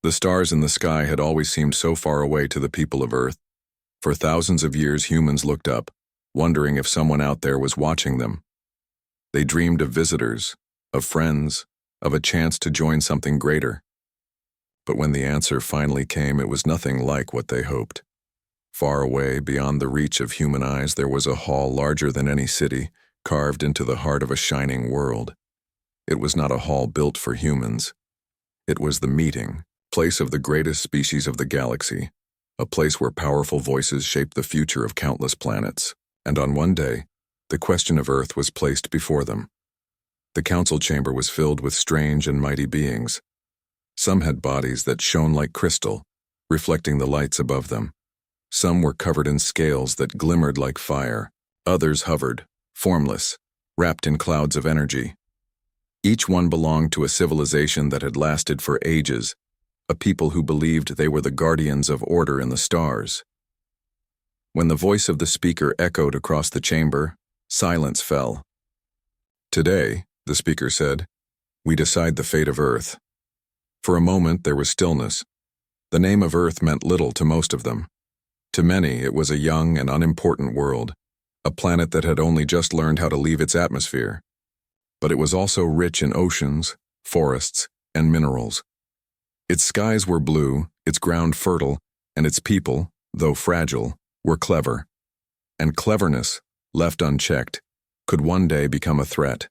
The stars in the sky had always seemed so far away to the people of Earth. For thousands of years humans looked up, wondering if someone out there was watching them. They dreamed of visitors, of friends, of a chance to join something greater. But when the answer finally came, it was nothing like what they hoped. Far away, beyond the reach of human eyes, there was a hall larger than any city, carved into the heart of a shining world. It was not a hall built for humans. It was the meeting place of the greatest species of the galaxy, a place where powerful voices shaped the future of countless planets. And on one day, the question of Earth was placed before them. The council chamber was filled with strange and mighty beings. Some had bodies that shone like crystal, reflecting the lights above them. Some were covered in scales that glimmered like fire. Others hovered, formless, wrapped in clouds of energy. Each one belonged to a civilization that had lasted for ages, a people who believed they were the guardians of order in the stars. When the voice of the speaker echoed across the chamber, silence fell. "Today," the speaker said, "we decide the fate of Earth." For a moment there was stillness. The name of Earth meant little to most of them. To many it was a young and unimportant world, a planet that had only just learned how to leave its atmosphere. But it was also rich in oceans, forests, and minerals. Its skies were blue, its ground fertile, and its people, though fragile, were clever. And cleverness, left unchecked, could one day become a threat.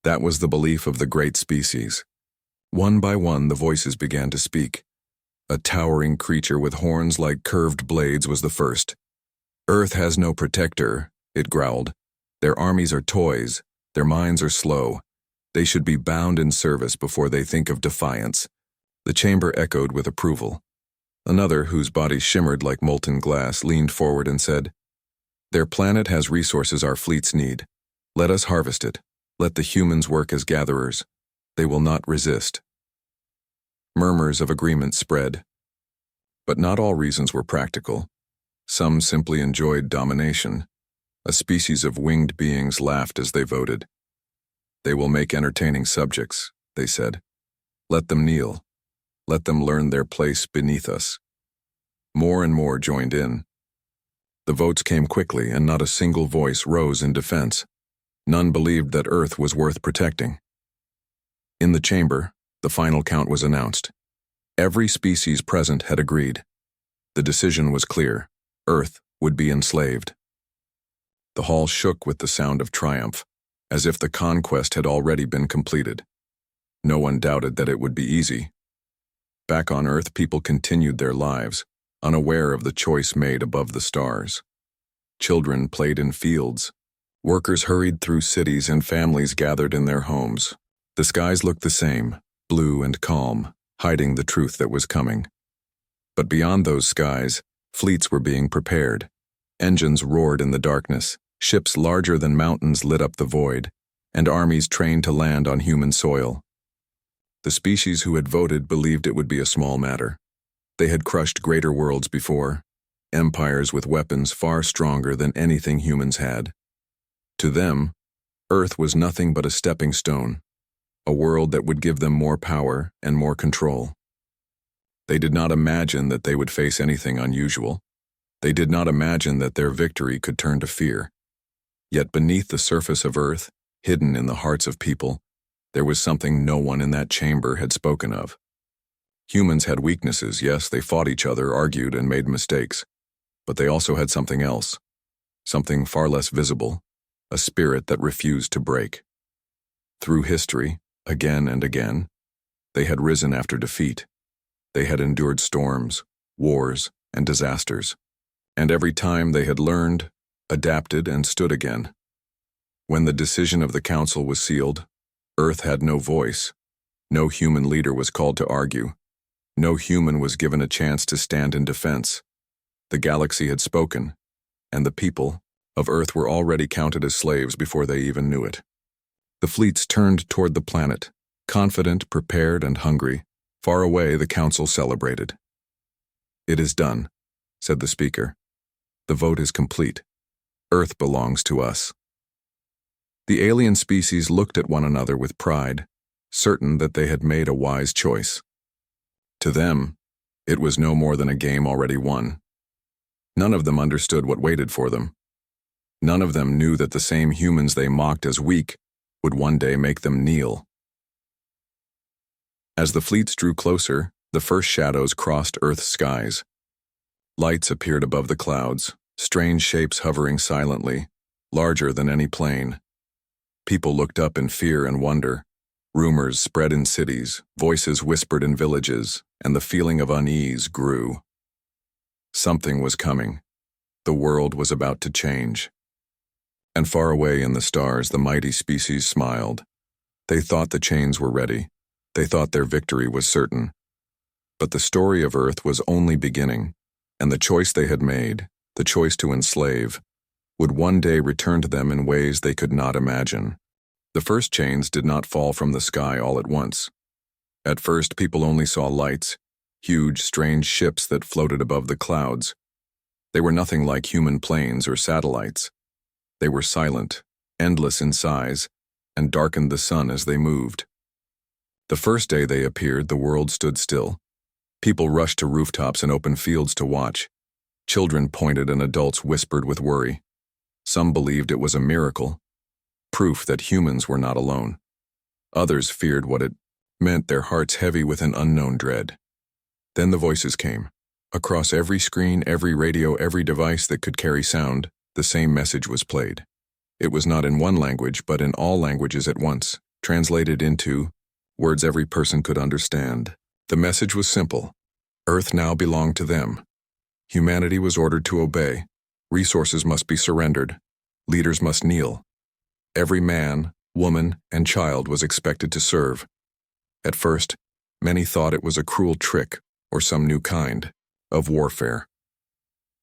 That was the belief of the great species. One by one the voices began to speak. A towering creature with horns like curved blades was the first. "Earth has no protector," it growled. "Their armies are toys, their minds are slow. They should be bound in service before they think of defiance." The chamber echoed with approval. Another, whose body shimmered like molten glass, leaned forward and said, "Their planet has resources our fleets need. Let us harvest it. Let the humans work as gatherers. They will not resist." Murmurs of agreement spread. But not all reasons were practical. Some simply enjoyed domination. A species of winged beings laughed as they voted. "They will make entertaining subjects," they said. "Let them kneel. Let them learn their place beneath us." More and more joined in. The votes came quickly, and not a single voice rose in defense. None believed that Earth was worth protecting. In the chamber, the final count was announced. Every species present had agreed. The decision was clear. Earth would be enslaved. The hall shook with the sound of triumph, as if the conquest had already been completed. No one doubted that it would be easy. Back on Earth, people continued their lives, unaware of the choice made above the stars. Children played in fields. Workers hurried through cities, and families gathered in their homes. The skies looked the same, blue and calm, hiding the truth that was coming. But beyond those skies, fleets were being prepared. Engines roared in the darkness, ships larger than mountains lit up the void, and armies trained to land on human soil. The species who had voted believed it would be a small matter. They had crushed greater worlds before, empires with weapons far stronger than anything humans had. To them, Earth was nothing but a stepping stone, a world that would give them more power and more control. They did not imagine that they would face anything unusual. They did not imagine that their victory could turn to fear. Yet beneath the surface of Earth, hidden in the hearts of people, there was something no one in that chamber had spoken of. Humans had weaknesses, yes, they fought each other, argued, and made mistakes. But they also had something else, something far less visible, a spirit that refused to break. Through history, again and again, they had risen after defeat. They had endured storms, wars, and disasters. And every time they had learned, adapted, and stood again. When the decision of the council was sealed, Earth had no voice. No human leader was called to argue. No human was given a chance to stand in defense. The galaxy had spoken, and the people of Earth were already counted as slaves before they even knew it. The fleets turned toward the planet, confident, prepared, and hungry. Far away, the council celebrated. "It is done," said the speaker. "The vote is complete. Earth belongs to us." The alien species looked at one another with pride, certain that they had made a wise choice. To them, it was no more than a game already won. None of them understood what waited for them. None of them knew that the same humans they mocked as weak would one day make them kneel. As the fleets drew closer, the first shadows crossed Earth's skies. Lights appeared above the clouds, strange shapes hovering silently, larger than any plane. People looked up in fear and wonder. Rumors spread in cities, voices whispered in villages, and the feeling of unease grew. Something was coming. The world was about to change. And far away in the stars, the mighty species smiled. They thought the chains were ready. They thought their victory was certain. But the story of Earth was only beginning, and the choice they had made, the choice to enslave, would one day return to them in ways they could not imagine. The first chains did not fall from the sky all at once. At first, people only saw lights, huge, strange ships that floated above the clouds. They were nothing like human planes or satellites. They were silent, endless in size, and darkened the sun as they moved. The first day they appeared, the world stood still. People rushed to rooftops and open fields to watch. Children pointed and adults whispered with worry. Some believed it was a miracle, proof that humans were not alone. Others feared what it meant, their hearts heavy with an unknown dread. Then the voices came. Across every screen, every radio, every device that could carry sound, the same message was played. It was not in one language, but in all languages at once, translated into words every person could understand. The message was simple. Earth now belonged to them. Humanity was ordered to obey. Resources must be surrendered. Leaders must kneel. Every man, woman, and child was expected to serve. At first, many thought it was a cruel trick or some new kind of warfare.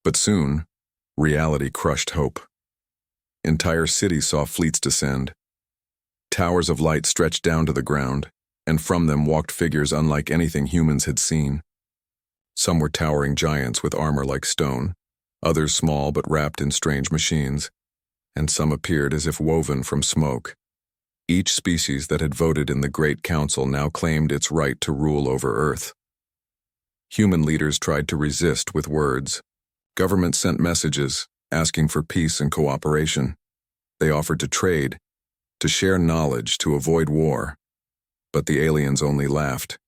But soon, reality crushed hope. Entire cities saw fleets descend. Towers of light stretched down to the ground, and from them walked figures unlike anything humans had seen. Some were towering giants with armor like stone, others small but wrapped in strange machines, and some appeared as if woven from smoke. Each species that had voted in the Great Council now claimed its right to rule over Earth. Human leaders tried to resist with words. Governments sent messages, asking for peace and cooperation. They offered to trade, to share knowledge, to avoid war. But the aliens only laughed.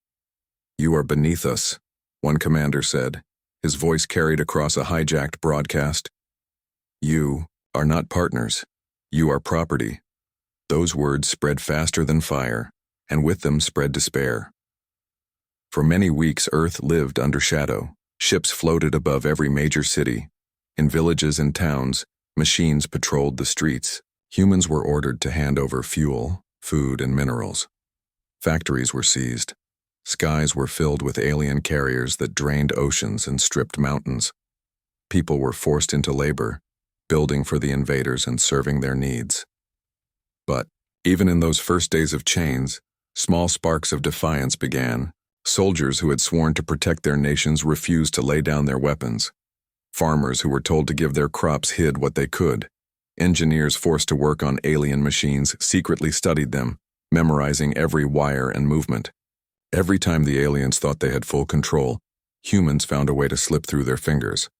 "You are beneath us," one commander said, his voice carried across a hijacked broadcast. "You are not partners. You are property." Those words spread faster than fire, and with them spread despair. For many weeks, Earth lived under shadow. Ships floated above every major city. In villages and towns, machines patrolled the streets. Humans were ordered to hand over fuel, food, and minerals. Factories were seized. Skies were filled with alien carriers that drained oceans and stripped mountains. People were forced into labor, building for the invaders and serving their needs. But even in those first days of chains, small sparks of defiance began. Soldiers who had sworn to protect their nations refused to lay down their weapons. Farmers who were told to give their crops hid what they could. Engineers forced to work on alien machines secretly studied them, memorizing every wire and movement. Every time the aliens thought they had full control, humans found a way to slip through their fingers.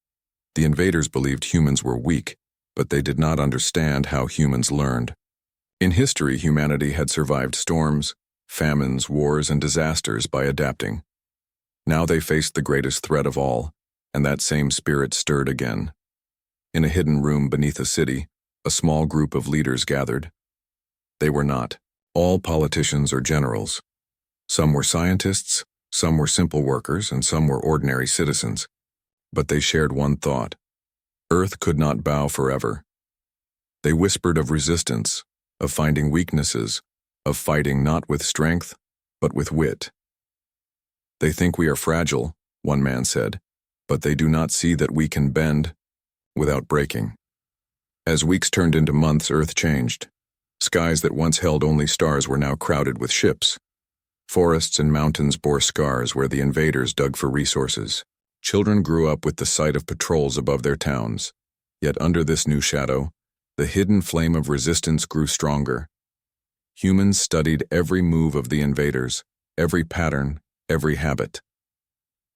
The invaders believed humans were weak, but they did not understand how humans learned. In history, humanity had survived storms, famines, wars, and disasters by adapting. Now they faced the greatest threat of all, and that same spirit stirred again. In a hidden room beneath a city, a small group of leaders gathered. They were not all politicians or generals. Some were scientists, some were simple workers, and some were ordinary citizens. But they shared one thought. Earth could not bow forever. They whispered of resistance, of finding weaknesses, of fighting not with strength, but with wit. "They think we are fragile," one man said, "but they do not see that we can bend without breaking." As weeks turned into months, Earth changed. Skies that once held only stars were now crowded with ships. Forests and mountains bore scars where the invaders dug for resources. Children grew up with the sight of patrols above their towns. Yet under this new shadow, the hidden flame of resistance grew stronger. Humans studied every move of the invaders, every pattern, every habit.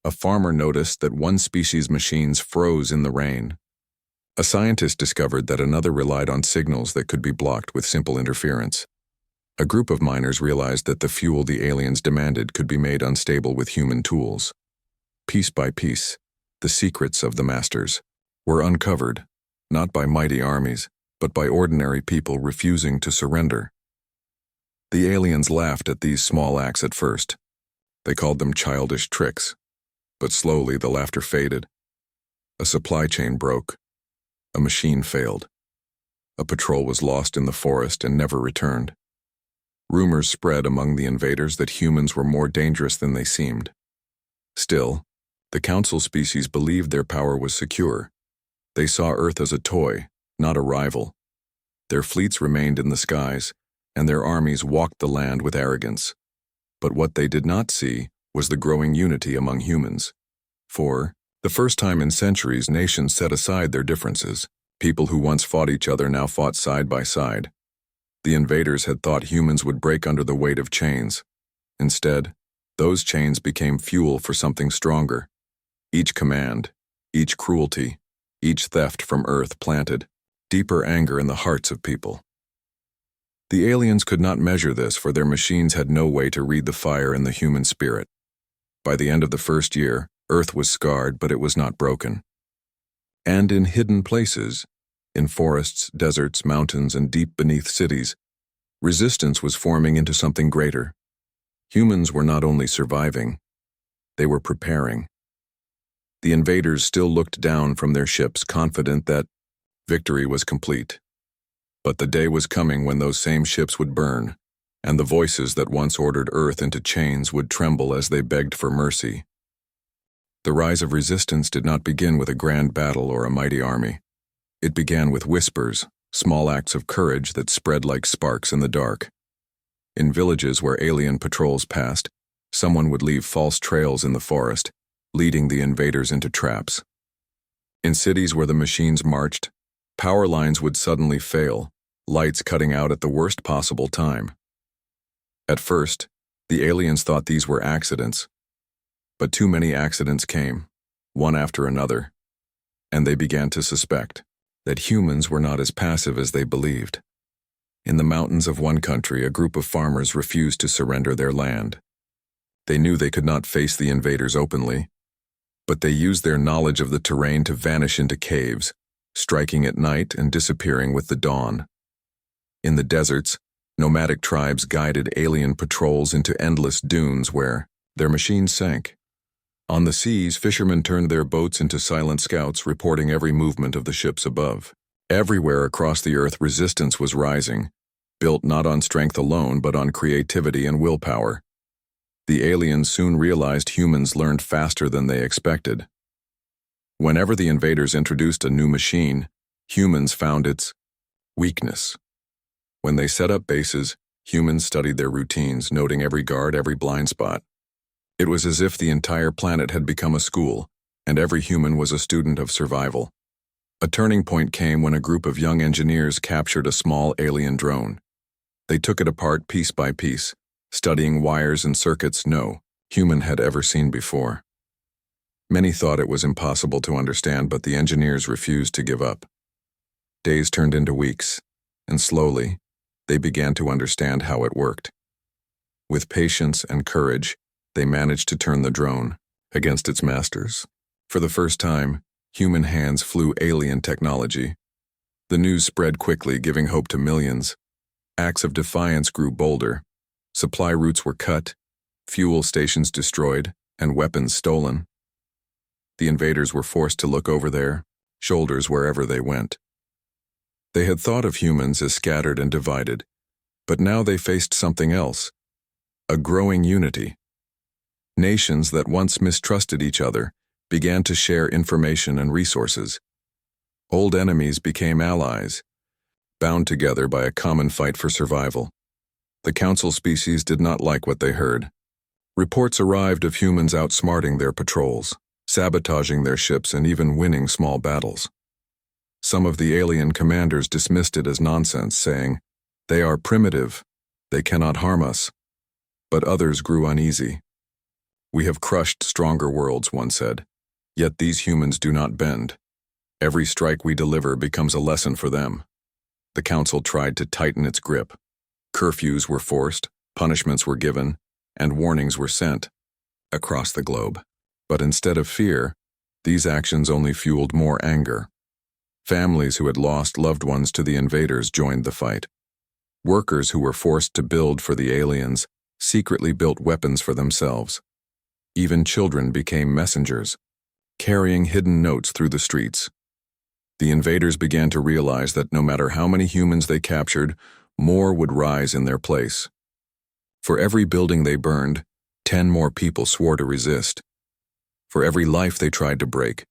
A farmer noticed that one species' machines froze in the rain. A scientist discovered that another relied on signals that could be blocked with simple interference. A group of miners realized that the fuel the aliens demanded could be made unstable with human tools. Piece by piece, the secrets of the masters were uncovered, not by mighty armies, but by ordinary people refusing to surrender. The aliens laughed at these small acts at first. They called them childish tricks, but slowly the laughter faded. A supply chain broke. A machine failed. A patrol was lost in the forest and never returned. Rumors spread among the invaders that humans were more dangerous than they seemed. Still, the council species believed their power was secure. They saw Earth as a toy, not a rival. Their fleets remained in the skies, and their armies walked the land with arrogance. But what they did not see was the growing unity among humans. For the first time in centuries, nations set aside their differences. People who once fought each other now fought side by side. The invaders had thought humans would break under the weight of chains. Instead, those chains became fuel for something stronger. Each command, each cruelty, each theft from Earth planted deeper anger in the hearts of people. The aliens could not measure this, for their machines had no way to read the fire in the human spirit. By the end of the first year, Earth was scarred, but it was not broken. And in hidden places, in forests, deserts, mountains, and deep beneath cities, resistance was forming into something greater. Humans were not only surviving, they were preparing. The invaders still looked down from their ships, confident that victory was complete. But the day was coming when those same ships would burn, and the voices that once ordered Earth into chains would tremble as they begged for mercy. The rise of resistance did not begin with a grand battle or a mighty army. It began with whispers, small acts of courage that spread like sparks in the dark. In villages where alien patrols passed, someone would leave false trails in the forest, leading the invaders into traps. In cities where the machines marched, power lines would suddenly fail, lights cutting out at the worst possible time. At first, the aliens thought these were accidents. But too many accidents came, one after another, and they began to suspect that humans were not as passive as they believed. In the mountains of one country, a group of farmers refused to surrender their land. They knew they could not face the invaders openly, but they used their knowledge of the terrain to vanish into caves, striking at night and disappearing with the dawn. In the deserts, nomadic tribes guided alien patrols into endless dunes where their machines sank. On the seas, fishermen turned their boats into silent scouts, reporting every movement of the ships above. Everywhere across the Earth, resistance was rising, built not on strength alone, but on creativity and willpower. The aliens soon realized humans learned faster than they expected. Whenever the invaders introduced a new machine, humans found its weakness. When they set up bases, humans studied their routines, noting every guard, every blind spot. It was as if the entire planet had become a school, and every human was a student of survival. A turning point came when a group of young engineers captured a small alien drone. They took it apart piece by piece, studying wires and circuits no human had ever seen before. Many thought it was impossible to understand, but the engineers refused to give up. Days turned into weeks, and slowly, they began to understand how it worked. With patience and courage, they managed to turn the drone against its masters. For the first time, human hands flew alien technology. The news spread quickly, giving hope to millions. Acts of defiance grew bolder. Supply routes were cut, fuel stations destroyed, and weapons stolen. The invaders were forced to look over their shoulders wherever they went. They had thought of humans as scattered and divided, but now they faced something else, a growing unity. Nations that once mistrusted each other began to share information and resources. Old enemies became allies, bound together by a common fight for survival. The council species did not like what they heard. Reports arrived of humans outsmarting their patrols, sabotaging their ships, and even winning small battles. Some of the alien commanders dismissed it as nonsense, saying, "They are primitive, they cannot harm us." But others grew uneasy. "We have crushed stronger worlds," one said. "Yet these humans do not bend. Every strike we deliver becomes a lesson for them." The council tried to tighten its grip. Curfews were forced, punishments were given, and warnings were sent across the globe. But instead of fear, these actions only fueled more anger. Families who had lost loved ones to the invaders joined the fight. Workers who were forced to build for the aliens secretly built weapons for themselves. Even children became messengers, carrying hidden notes through the streets. The invaders began to realize that no matter how many humans they captured, more would rise in their place. For every building they burned, 10 more people swore to resist. For every life they tried to break,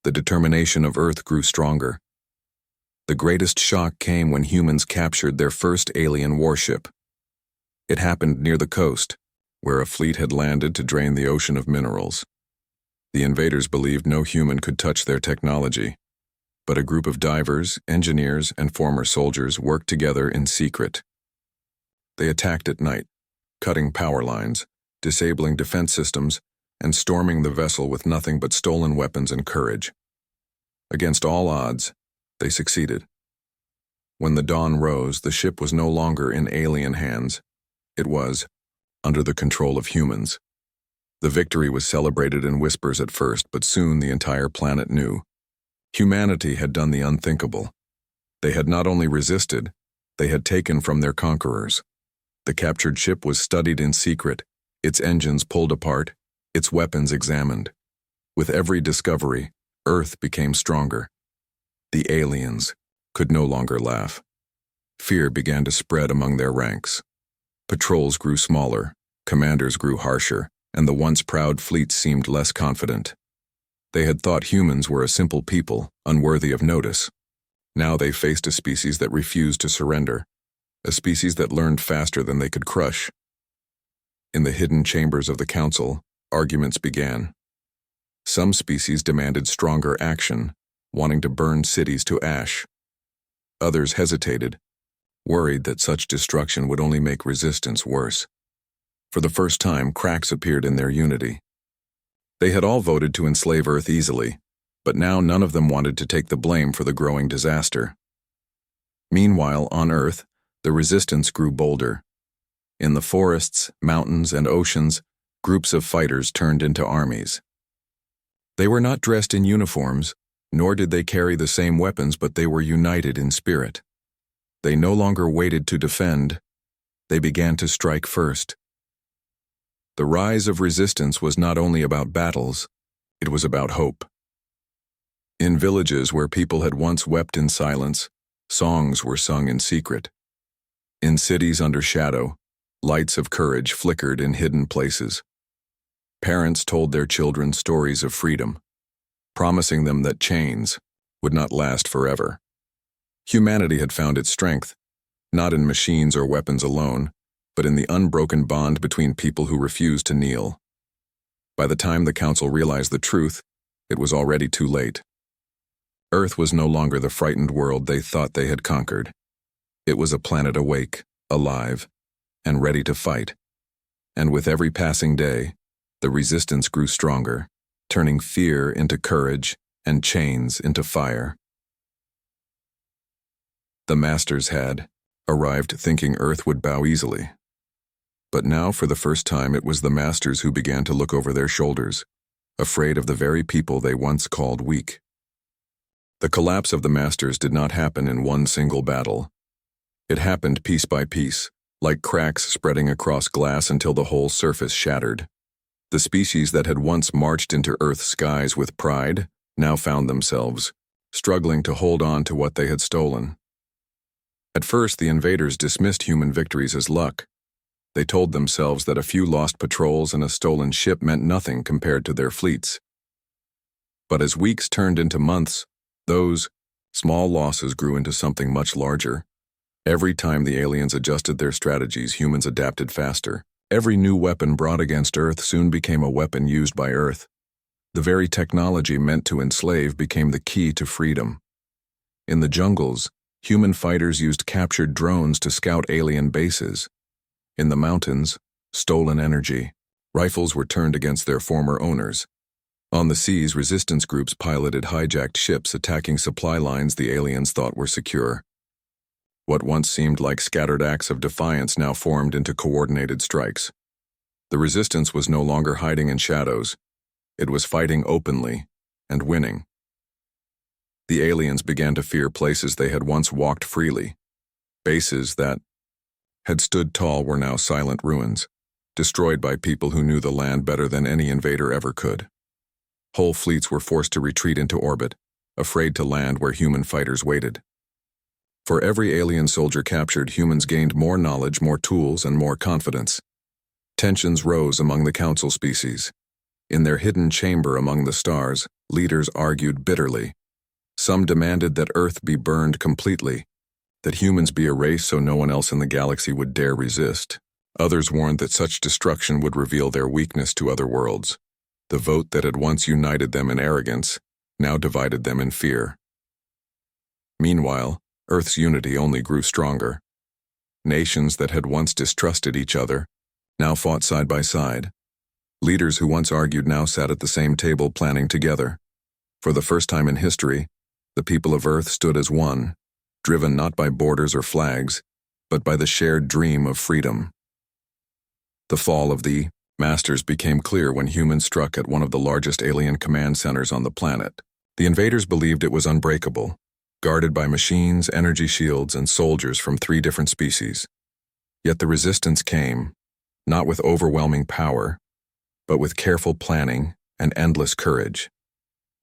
the determination of Earth grew stronger. The greatest shock came when humans captured their first alien warship. It happened near the coast, where a fleet had landed to drain the ocean of minerals. The invaders believed no human could touch their technology, but a group of divers, engineers, and former soldiers worked together in secret. They attacked at night, cutting power lines, disabling defense systems, and storming the vessel with nothing but stolen weapons and courage. Against all odds, they succeeded. When the dawn rose, the ship was no longer in alien hands. It was under the control of humans. The victory was celebrated in whispers at first, but soon the entire planet knew. Humanity had done the unthinkable. They had not only resisted, they had taken from their conquerors. The captured ship was studied in secret, its engines pulled apart, its weapons examined. With every discovery, Earth became stronger. The aliens could no longer laugh. Fear began to spread among their ranks. Patrols grew smaller, commanders grew harsher, and the once proud fleet seemed less confident. They had thought humans were a simple people, unworthy of notice. Now they faced a species that refused to surrender, a species that learned faster than they could crush. In the hidden chambers of the council, arguments began. Some species demanded stronger action, wanting to burn cities to ash. Others hesitated, worried that such destruction would only make resistance worse. For the first time, cracks appeared in their unity. They had all voted to enslave Earth easily, but now none of them wanted to take the blame for the growing disaster. Meanwhile, on Earth, the resistance grew bolder. In the forests, mountains, and oceans, groups of fighters turned into armies. They were not dressed in uniforms, nor did they carry the same weapons, but they were united in spirit. They no longer waited to defend, they began to strike first. The rise of resistance was not only about battles, it was about hope. In villages where people had once wept in silence, songs were sung in secret. In cities under shadow, lights of courage flickered in hidden places. Parents told their children stories of freedom, promising them that chains would not last forever. Humanity had found its strength, not in machines or weapons alone, but in the unbroken bond between people who refused to kneel. By the time the council realized the truth, it was already too late. Earth was no longer the frightened world they thought they had conquered. It was a planet awake, alive, and ready to fight. And with every passing day, the resistance grew stronger, turning fear into courage and chains into fire. The masters had arrived thinking Earth would bow easily. But now, for the first time, it was the masters who began to look over their shoulders, afraid of the very people they once called weak. The collapse of the masters did not happen in one single battle. It happened piece by piece, like cracks spreading across glass until the whole surface shattered. The species that had once marched into Earth's skies with pride now found themselves struggling to hold on to what they had stolen. At first, the invaders dismissed human victories as luck. They told themselves that a few lost patrols and a stolen ship meant nothing compared to their fleets. But as weeks turned into months, those small losses grew into something much larger. Every time the aliens adjusted their strategies, humans adapted faster. Every new weapon brought against Earth soon became a weapon used by Earth. The very technology meant to enslave became the key to freedom. In the jungles, human fighters used captured drones to scout alien bases. In the mountains, stolen energy Rifles were turned against their former owners. On the seas, resistance groups piloted hijacked ships attacking supply lines the aliens thought were secure. What once seemed like scattered acts of defiance now formed into coordinated strikes. The resistance was no longer hiding in shadows. It was fighting openly and winning. The aliens began to fear places they had once walked freely. Bases that had stood tall were now silent ruins, destroyed by people who knew the land better than any invader ever could. Whole fleets were forced to retreat into orbit, afraid to land where human fighters waited. For every alien soldier captured, humans gained more knowledge, more tools, and more confidence. Tensions rose among the council species. In their hidden chamber among the stars, leaders argued bitterly. Some demanded that Earth be burned completely, that humans be erased so no one else in the galaxy would dare resist. Others warned that such destruction would reveal their weakness to other worlds. The vote that had once united them in arrogance now divided them in fear. Meanwhile, Earth's unity only grew stronger. Nations that had once distrusted each other now fought side by side. Leaders who once argued now sat at the same table planning together. For the first time in history, the people of Earth stood as one, driven not by borders or flags, but by the shared dream of freedom. The fall of the Masters became clear when humans struck at one of the largest alien command centers on the planet. The invaders believed it was unbreakable, guarded by machines, energy shields, and soldiers from 3 different species. Yet the resistance came, not with overwhelming power, but with careful planning and endless courage.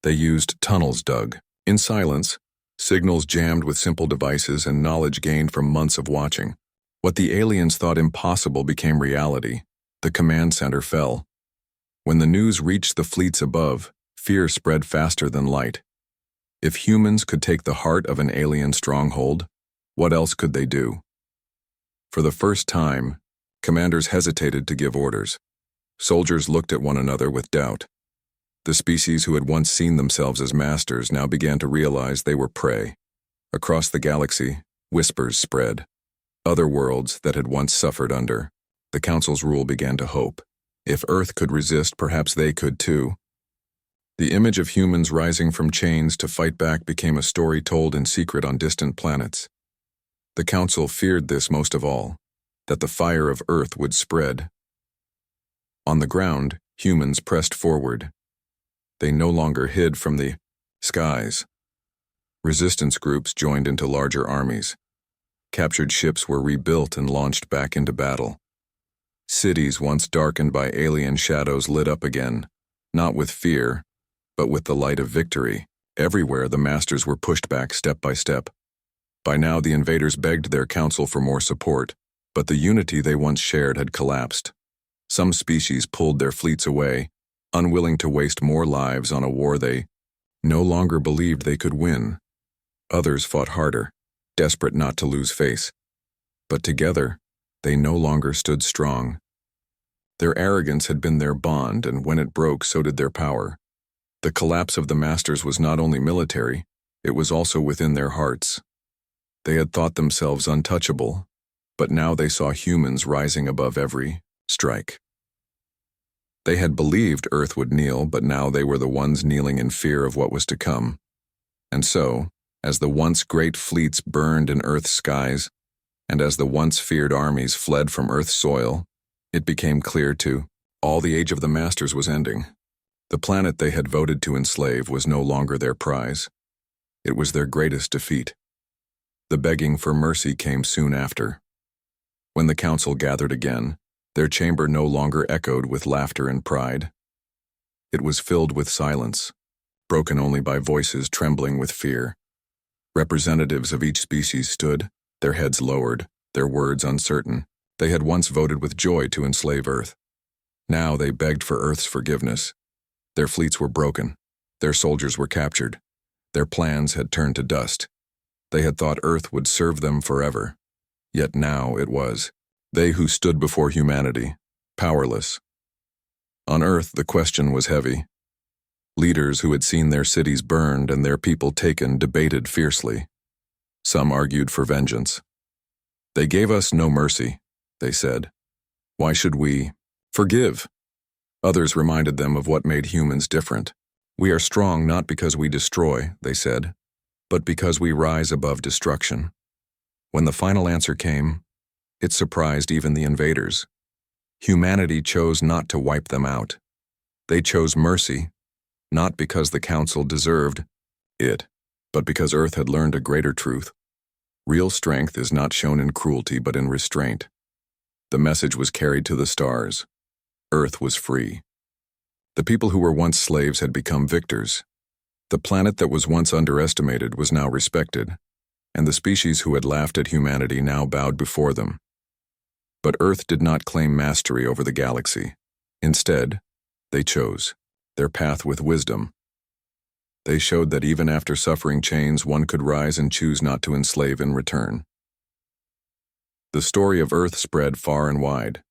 They used tunnels dug in silence, signals jammed with simple devices, and knowledge gained from months of watching. What the aliens thought impossible became reality. The command center fell. When the news reached the fleets above, fear spread faster than light. If humans could take the heart of an alien stronghold, what else could they do? For the first time, commanders hesitated to give orders. Soldiers looked at one another with doubt. The species who had once seen themselves as masters now began to realize they were prey. Across the galaxy, whispers spread. Other worlds that had once suffered under the Council's rule began to hope. If Earth could resist, perhaps they could too. The image of humans rising from chains to fight back became a story told in secret on distant planets. The Council feared this most of all, that the fire of Earth would spread. On the ground, humans pressed forward. They no longer hid from the skies. Resistance groups joined into larger armies. Captured ships were rebuilt and launched back into battle. Cities once darkened by alien shadows lit up again, not with fear, but with the light of victory. Everywhere the masters were pushed back step by step. By now the invaders begged their council for more support, but the unity they once shared had collapsed. Some species pulled their fleets away, unwilling to waste more lives on a war they no longer believed they could win. Others fought harder, desperate not to lose face. But together, they no longer stood strong. Their arrogance had been their bond, and when it broke, so did their power. The collapse of the masters was not only military, it was also within their hearts. They had thought themselves untouchable, but now they saw humans rising above every strike. They had believed Earth would kneel, but now they were the ones kneeling in fear of what was to come. And so, as the once great fleets burned in Earth's skies, and as the once feared armies fled from Earth's soil, it became clear to all the age of the masters was ending. The planet they had voted to enslave was no longer their prize. It was their greatest defeat. The begging for mercy came soon after. When the council gathered again, their chamber no longer echoed with laughter and pride. It was filled with silence, broken only by voices trembling with fear. Representatives of each species stood, their heads lowered, their words uncertain. They had once voted with joy to enslave Earth. Now they begged for Earth's forgiveness. Their fleets were broken. Their soldiers were captured. Their plans had turned to dust. They had thought Earth would serve them forever. Yet now it was. They who stood before humanity, powerless. On Earth, the question was heavy. Leaders who had seen their cities burned and their people taken debated fiercely. Some argued for vengeance. They gave us no mercy, they said. Why should we forgive? Others reminded them of what made humans different. We are strong not because we destroy, they said, but because we rise above destruction. When the final answer came, it surprised even the invaders. Humanity chose not to wipe them out. They chose mercy, not because the council deserved it, but because Earth had learned a greater truth. Real strength is not shown in cruelty but in restraint. The message was carried to the stars. Earth was free. The people who were once slaves had become victors. The planet that was once underestimated was now respected, and the species who had laughed at humanity now bowed before them. But Earth did not claim mastery over the galaxy. Instead, they chose their path with wisdom. They showed that even after suffering chains, one could rise and choose not to enslave in return. The story of Earth spread far and wide.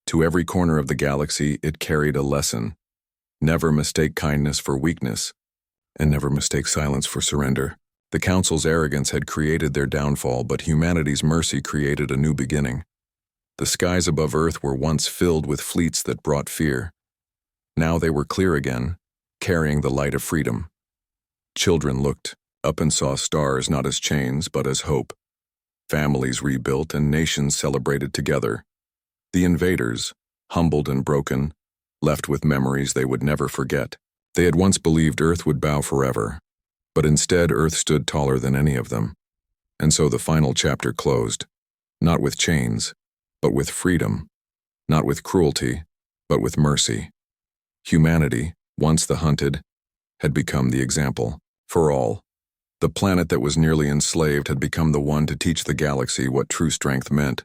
To every corner of the galaxy, it carried a lesson. Never mistake kindness for weakness, and never mistake silence for surrender. The Council's arrogance had created their downfall, but humanity's mercy created a new beginning. The skies above Earth were once filled with fleets that brought fear. Now they were clear again, carrying the light of freedom. Children looked up and saw stars not as chains, but as hope. Families rebuilt and nations celebrated together. The invaders, humbled and broken, left with memories they would never forget. They had once believed Earth would bow forever, but instead Earth stood taller than any of them. And so the final chapter closed, not with chains, but with freedom, not with cruelty, but with mercy. Humanity, once the hunted, had become the example for all. The planet that was nearly enslaved had become the one to teach the galaxy what true strength meant.